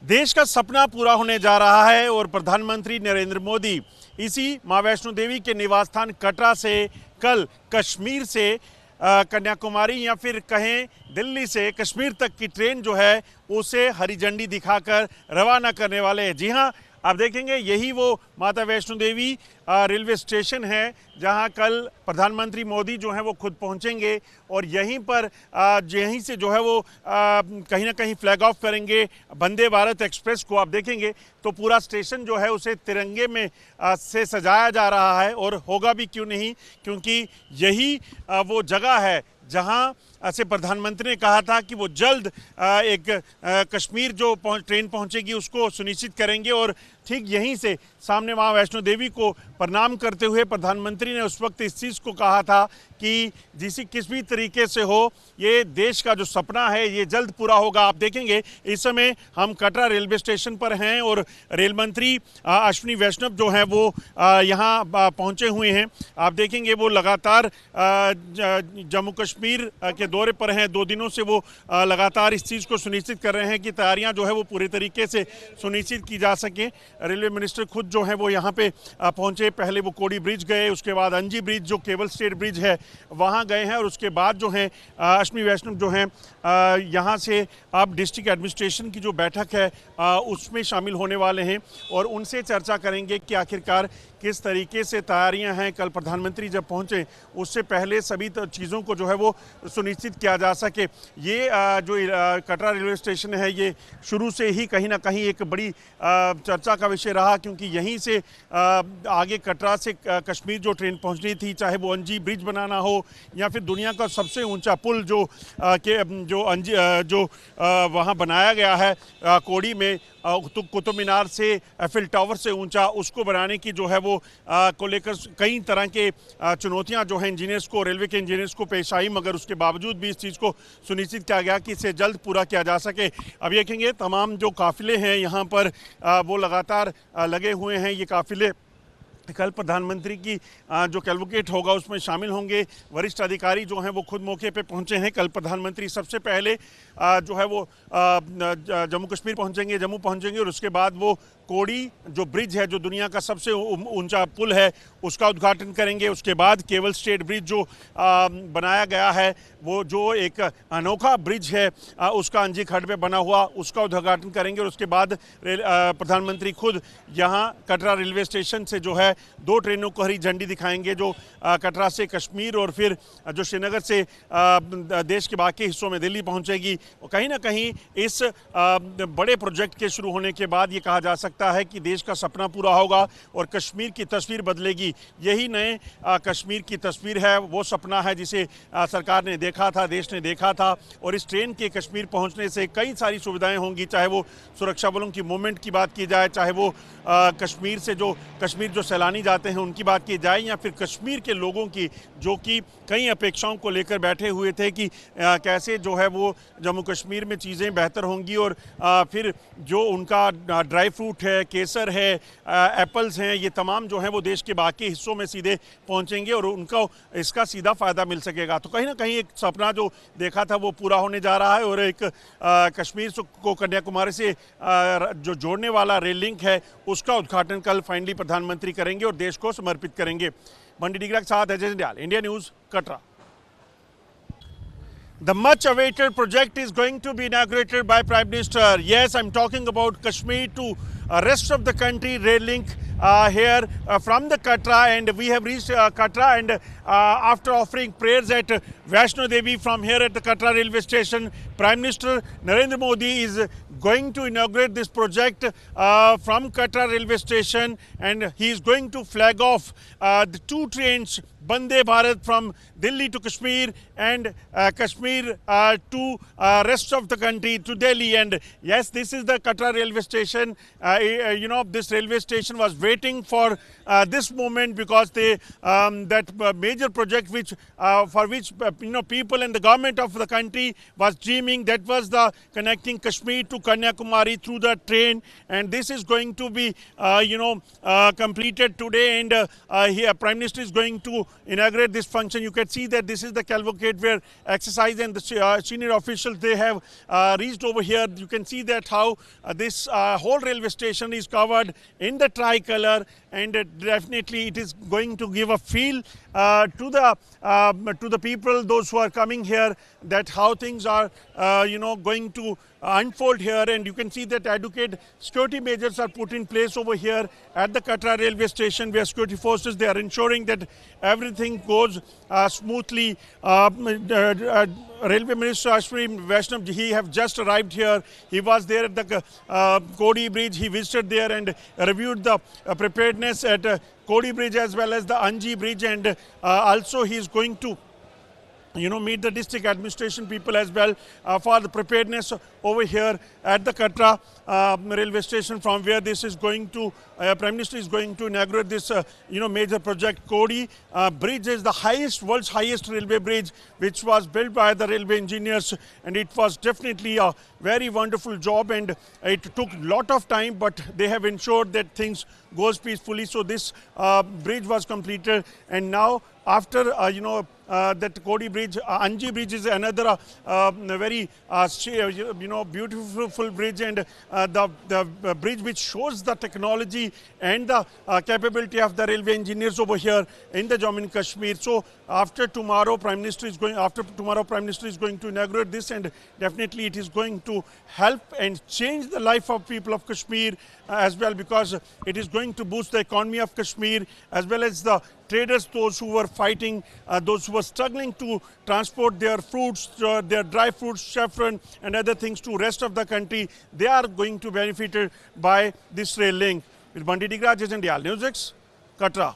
देश का सपना पूरा होने जा रहा है और प्रधानमंत्री नरेंद्र मोदी इसी मां वैष्णो देवी के निवास स्थान कटरा से कल कश्मीर से कन्याकुमारी या फिर कहें दिल्ली से कश्मीर तक की ट्रेन जो है उसे हरी झंडी दिखाकर रवाना करने वाले हैं। जी हां, आप देखेंगे यही वो माता वैष्णो देवी रेलवे स्टेशन है जहां कल प्रधानमंत्री मोदी जो हैं वो खुद पहुंचेंगे और यहीं पर यहीं से जो है वो कहीं ना कहीं फ्लैग ऑफ करेंगे वंदे भारत एक्सप्रेस को। आप देखेंगे तो पूरा स्टेशन जो है उसे तिरंगे में से सजाया जा रहा है और होगा भी क्यों नहीं, क्योंकि यही वो जगह है जहां से प्रधानमंत्री ने कहा था कि वो जल्द एक कश्मीर जो ट्रेन पहुंचेगी उसको सुनिश्चित करेंगे। और ठीक यहीं से सामने मां वैष्णो देवी को प्रणाम करते हुए प्रधानमंत्री ने उस वक्त इस चीज़ को कहा था कि किस भी तरीके से हो ये देश का जो सपना है ये जल्द पूरा होगा। आप देखेंगे इस समय हम कटरा रेलवे स्टेशन पर हैं और रेल मंत्री अश्विनी वैष्णव जो हैं वो यहाँ पहुँचे हुए हैं। आप देखेंगे वो लगातार जम्मू कश्मीर के दौरे पर हैं। 2 दिनों से वो लगातार इस चीज़ को सुनिश्चित कर रहे हैं कि तैयारियां जो है वो पूरे तरीके से सुनिश्चित की जा सकें। रेलवे मिनिस्टर खुद जो है वो यहाँ पे पहुँचे, पहले वो कोड़ी ब्रिज गए, उसके बाद अंजी ब्रिज जो केबल स्टेट ब्रिज है वहाँ गए हैं और उसके बाद जो है अश्विनी वैष्णव जो हैं यहाँ से अब डिस्ट्रिक्ट एडमिनिस्ट्रेशन की जो बैठक है उसमें शामिल होने वाले हैं और उनसे चर्चा करेंगे कि आखिरकार किस तरीके से तैयारियां हैं। कल प्रधानमंत्री जब पहुंचे उससे पहले सभी चीज़ों को जो है वो सुनिश्चित किया जा सके। ये जो कटरा रेलवे स्टेशन है ये शुरू से ही कहीं ना कहीं एक बड़ी चर्चा का विषय रहा, क्योंकि यहीं से आगे कटरा से कश्मीर जो ट्रेन पहुंचनी थी, चाहे वो अंजी ब्रिज बनाना हो या फिर दुनिया का सबसे ऊंचा पुल जो वहाँ बनाया गया है कोड़ी में कुतुब मीनार से एफिल टावर से ऊंचा, उसको बनाने की जो है वो को लेकर कई तरह के चुनौतियां जो हैं इंजीनियर्स को, रेलवे के इंजीनियर्स को पेश आई, मगर उसके बावजूद भी इस चीज़ को सुनिश्चित किया गया कि इसे जल्द पूरा किया जा सके। अब देखेंगे तमाम जो काफ़िले हैं यहाँ पर वो लगातार लगे हुए हैं। ये काफ़िले कल प्रधानमंत्री की जो कैलवकेट होगा उसमें शामिल होंगे। वरिष्ठ अधिकारी जो हैं वो खुद मौके पे पहुंचे हैं। कल प्रधानमंत्री सबसे पहले जो है वो जम्मू कश्मीर पहुंचेंगे और उसके बाद वो कोड़ी जो ब्रिज है, जो दुनिया का सबसे ऊंचा पुल है, उसका उद्घाटन करेंगे। उसके बाद केबल स्टेट ब्रिज जो बनाया गया है, वो जो एक अनोखा ब्रिज है उसका अंजी खड्ड पे बना हुआ, उसका उद्घाटन करेंगे। और उसके बाद प्रधानमंत्री खुद यहाँ कटरा रेलवे स्टेशन से जो है 2 ट्रेनों को हरी झंडी दिखाएंगे, जो कटरा से कश्मीर और फिर जो श्रीनगर से देश के बाकी हिस्सों में दिल्ली पहुँचेगी। कहीं ना कहीं इस बड़े प्रोजेक्ट के शुरू होने के बाद ये कहा जा सकता है कि देश का सपना पूरा होगा और कश्मीर की तस्वीर बदलेगी। यही नए कश्मीर की तस्वीर है, वो सपना है जिसे सरकार ने देखा था, देश ने देखा था। और इस ट्रेन के कश्मीर पहुंचने से कई सारी सुविधाएं होंगी, चाहे वो सुरक्षा बलों की मूवमेंट की बात की जाए, चाहे वो कश्मीर जो सैलानी जाते हैं उनकी बात की जाए, या फिर कश्मीर के लोगों की जो कि कई अपेक्षाओं को लेकर बैठे हुए थे कि कैसे जो है वो जम्मू कश्मीर में चीज़ें बेहतर होंगी। और फिर जो उनका ड्राई फ्रूट है, केसर है, एप्पल्स हैं, ये तमाम जो हैं वो देश के बाकी हिस्सों में सीधे पहुंचेंगे और उनको इसका सीधा फ़ायदा मिल सकेगा। तो कहीं ना कहीं एक सपना जो देखा था वो पूरा होने जा रहा है और एक कश्मीर को कन्याकुमारी से जो जोड़ने वाला रेल लिंक है उसका उद्घाटन कल फाइनली प्रधानमंत्री करेंगे और देश को समर्पित करेंगे। बंडी डिग्रा के साथ Ajay Jandial, India news, Katra. The much awaited project is going to be inaugurated by Prime Minister. Yes, I'm talking about Kashmir to rest of the country rail link here from the Katra, and we have reached Katra, and after offering prayers at Vaishno Devi from here at the Katra railway station, Prime Minister Narendra Modi is going to inaugurate this project from Katra railway station, and he is going to flag off the 2 trains, Vande Bharat from Delhi to Kashmir and Kashmir to rest of the country to Delhi. And yes, this is the Katra railway station. You know, this railway station was waiting for this moment because that major project for which you know people and the government of the country was dreaming timing. That was the connecting Kashmir to Kanyakumari through the train, and this is going to be completed today, and here Prime Minister is going to inaugurate this function. You can see that this is the cavalcade where exercise and the senior officials, they have reached over here. You can see that how this whole railway station is covered in the tricolor, and definitely it is going to give a feel to the people, those who are coming here, that how things are going to unfold here. And you can see that adequate security measures are put in place over here at the Katra railway station, where security forces, they are ensuring that everything goes smoothly. Railway Minister Ashwini Vaishnav, he have just arrived here. He was there at the Kodi Bridge. He visited there and reviewed the preparedness at Kodi Bridge as well as the Anji Bridge, and also he is going to meet the district administration people as well for the preparedness over here at the Katra railway station, from where this is going to, Prime Minister is going to inaugurate this major project. Kodi Bridge is the world's highest railway bridge, which was built by the railway engineers, and it was definitely a very wonderful job, and it took a lot of time, but they have ensured that things goes peacefully. So this bridge was completed, and now after that Kodi Bridge, Anji Bridge is another very beautiful bridge, and the bridge which shows the technology and the capability of the railway engineers over here in the Jammu and Kashmir. So after tomorrow, Prime Minister is going to inaugurate this, and definitely it is going to help and change the life of people of Kashmir as well, because it is going to boost the economy of Kashmir as well as the traders, those who were fighting, those who were struggling to transport their fruits, their dry fruits, saffron and other things to rest of the country. They are going to benefit by this rail link. With Bandit Digraj, India News 6, Katra.